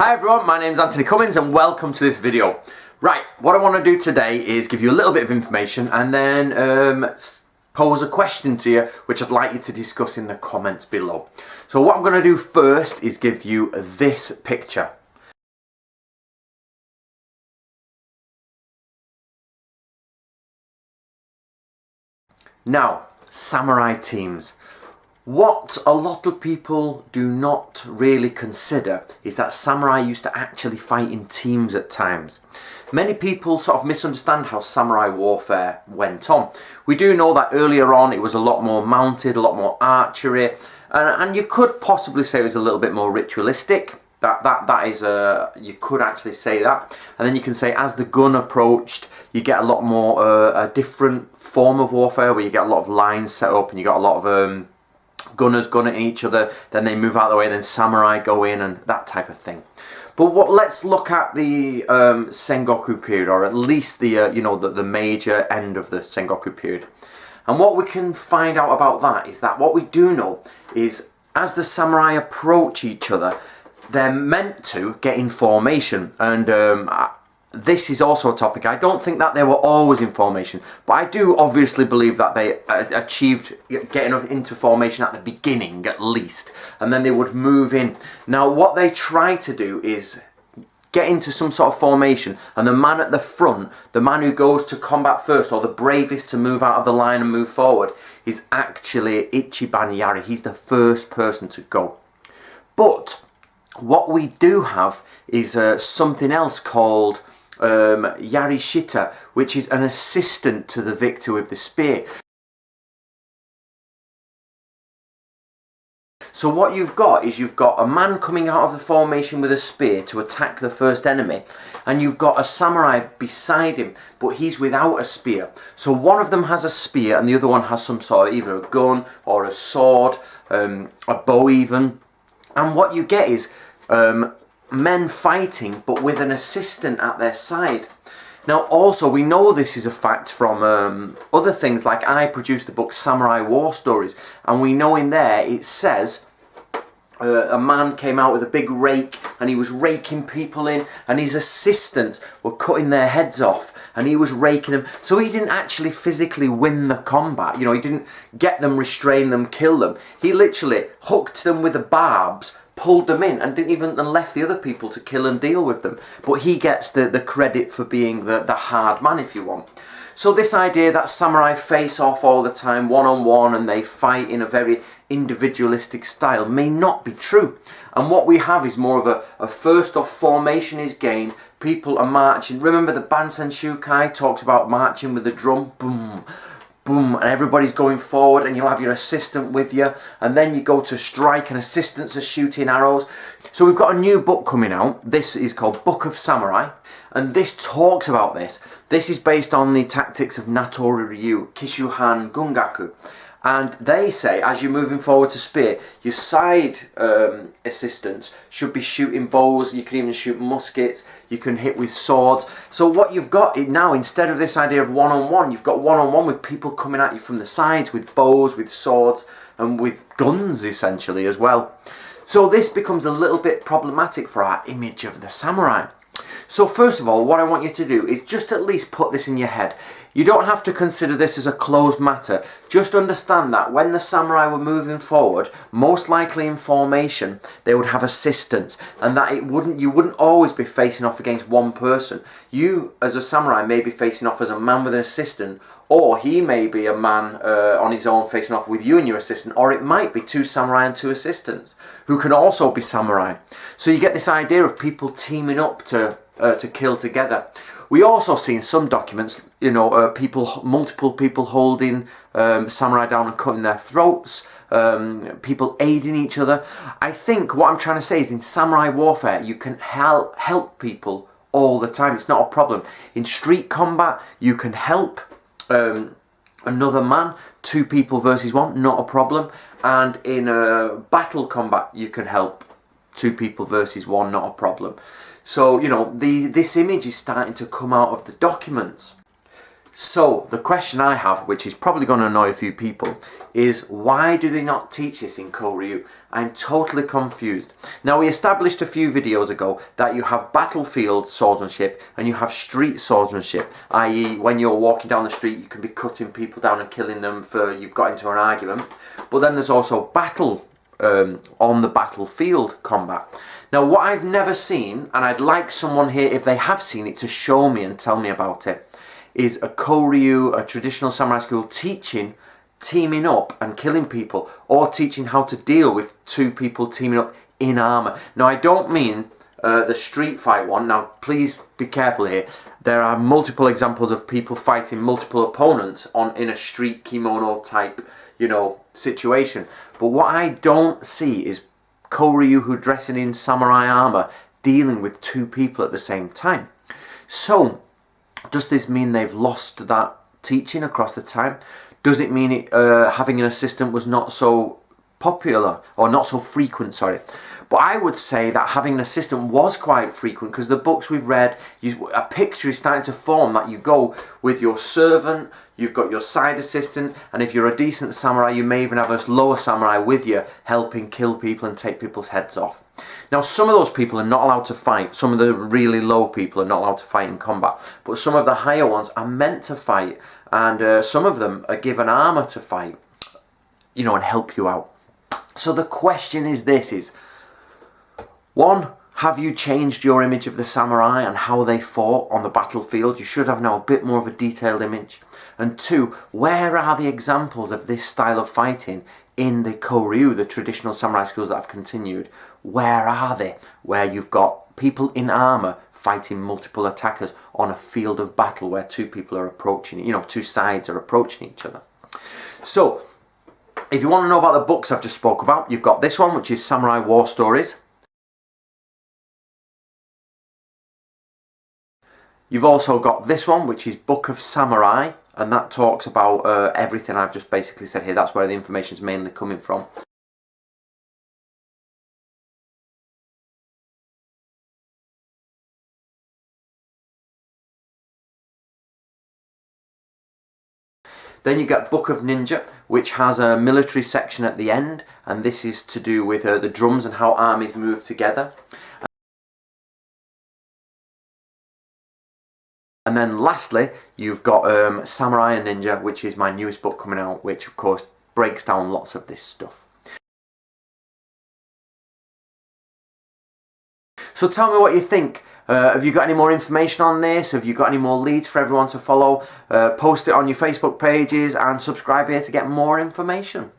Hi everyone, my name is Anthony Cummins and welcome to this video. Right, what I want to do today is give you a little bit of information and then pose a question to you which I'd like you to discuss in the comments below. So what I'm going to do first is give you this picture. Now, samurai teams. What a lot of people do not really consider is that samurai used to actually fight in teams at times. Many people sort of misunderstand how samurai warfare went on. We do know that earlier on it was a lot more mounted, a lot more archery, and you could possibly say it was a little bit more ritualistic. That is you could actually say that. And then you can say as the gun approached, you get a lot more a different form of warfare where you get a lot of lines set up and you got a lot of gunners gunning each other, then they move out of the way, then samurai go in and that type of thing. But let's look at the Sengoku period, or at least the the major end of the Sengoku period. And what we can find out about that is that what we do know is as the samurai approach each other, they're meant to get in formation, and this is also a topic. I don't think that they were always in formation, but I do obviously believe that they achieved getting into formation at the beginning at least, and then they would move in. Now what they try to do is get into some sort of formation, and the man at the front, the man who goes to combat first, or the bravest to move out of the line and move forward, is actually Ichiban Yari. He's the first person to go. But what we do have is something else called Yarishita, which is an assistant to the victor with the spear. So what you've got is you've got a man coming out of the formation with a spear to attack the first enemy, and you've got a samurai beside him, but he's without a spear. So one of them has a spear and the other one has some sort of either a gun or a sword, a bow even. And what you get is men fighting but with an assistant at their side. Now also we know this is a fact from other things, like I produced the book Samurai War Stories, and we know in there it says a man came out with a big rake and he was raking people in, and his assistants were cutting their heads off and he was raking them. So he didn't actually physically win the combat, he didn't get them, restrain them, kill them. He literally hooked them with the barbs, pulled them in, and didn't even left the other people to kill and deal with them. But he gets the credit for being the hard man, if you want. So this idea that samurai face off all the time, one-on-one, and they fight in a very individualistic style may not be true. And what we have is more of a first off formation is gained, people are marching. Remember the Bansen Shukai talks about marching with the drum, boom, boom, and everybody's going forward, and you'll have your assistant with you, and then you go to strike and assistants are shooting arrows. So we've got a new book coming out. This is called Book of Samurai, and this talks about this. This is based on the tactics of Natori Ryu, Kishuhan Gungaku. And they say, as you're moving forward to spear, your side assistants should be shooting bows, you can even shoot muskets, you can hit with swords. So what you've got now, instead of this idea of one-on-one, you've got one-on-one with people coming at you from the sides with bows, with swords, and with guns essentially as well. So this becomes a little bit problematic for our image of the samurai. So first of all, what I want you to do is just at least put this in your head. You don't have to consider this as a closed matter. Just understand that when the samurai were moving forward, most likely in formation, they would have assistants, and that you wouldn't always be facing off against one person. You, as a samurai, may be facing off as a man with an assistant, or he may be a man on his own facing off with you and your assistant, or it might be two samurai and two assistants who can also be samurai. So you get this idea of people teaming up to kill together. We also see in some documents, multiple people holding samurai down and cutting their throats, people aiding each other. I think what I'm trying to say is in samurai warfare, you can help people all the time. It's not a problem. In street combat, you can help another man, two people versus one, not a problem. And in battle combat, you can help two people versus one, not a problem. So, this image is starting to come out of the documents. So the question I have, which is probably going to annoy a few people, is why do they not teach this in Koryu? I'm totally confused. Now, we established a few videos ago that you have battlefield swordsmanship and you have street swordsmanship, i.e. when you're walking down the street you can be cutting people down and killing them for you've got into an argument. But then there's also battle on the battlefield combat. Now, what I've never seen, and I'd like someone here, if they have seen it, to show me and tell me about it, is a Koryu, a traditional samurai school, teaming up and killing people, or teaching how to deal with two people teaming up in armour. Now, I don't mean the street fight one. Now, please be careful here. There are multiple examples of people fighting multiple opponents in a street kimono type, situation. But what I don't see is Koryu who dressing in samurai armour dealing with two people at the same time. So, does this mean they've lost that teaching across the time? Does it mean having an assistant was not so popular, or not so frequent, sorry? But I would say that having an assistant was quite frequent, because the books we've read, a picture is starting to form that you go with your servant, you've got your side assistant, and if you're a decent samurai, you may even have a lower samurai with you helping kill people and take people's heads off. Now, some of those people are not allowed to fight. Some of the really low people are not allowed to fight in combat. But some of the higher ones are meant to fight. And some of them are given armour to fight, and help you out. So the question is this, one, have you changed your image of the samurai and how they fought on the battlefield? You should have now a bit more of a detailed image. And two, where are the examples of this style of fighting in the Koryu, the traditional samurai schools that have continued? Where are they? Where you've got people in armour fighting multiple attackers on a field of battle where two people are approaching, two sides are approaching each other. So, if you want to know about the books I've just spoke about, you've got this one, which is Samurai War Stories. You've also got this one, which is Book of Samurai, and that talks about everything I've just basically said here. That's where the information is mainly coming from. Then you get Book of Ninja, which has a military section at the end, and this is to do with the drums and how armies move together. And then lastly, you've got Samurai and Ninja, which is my newest book coming out, which of course breaks down lots of this stuff. So tell me what you think. Have you got any more information on this? Have you got any more leads for everyone to follow? Post it on your Facebook pages and subscribe here to get more information.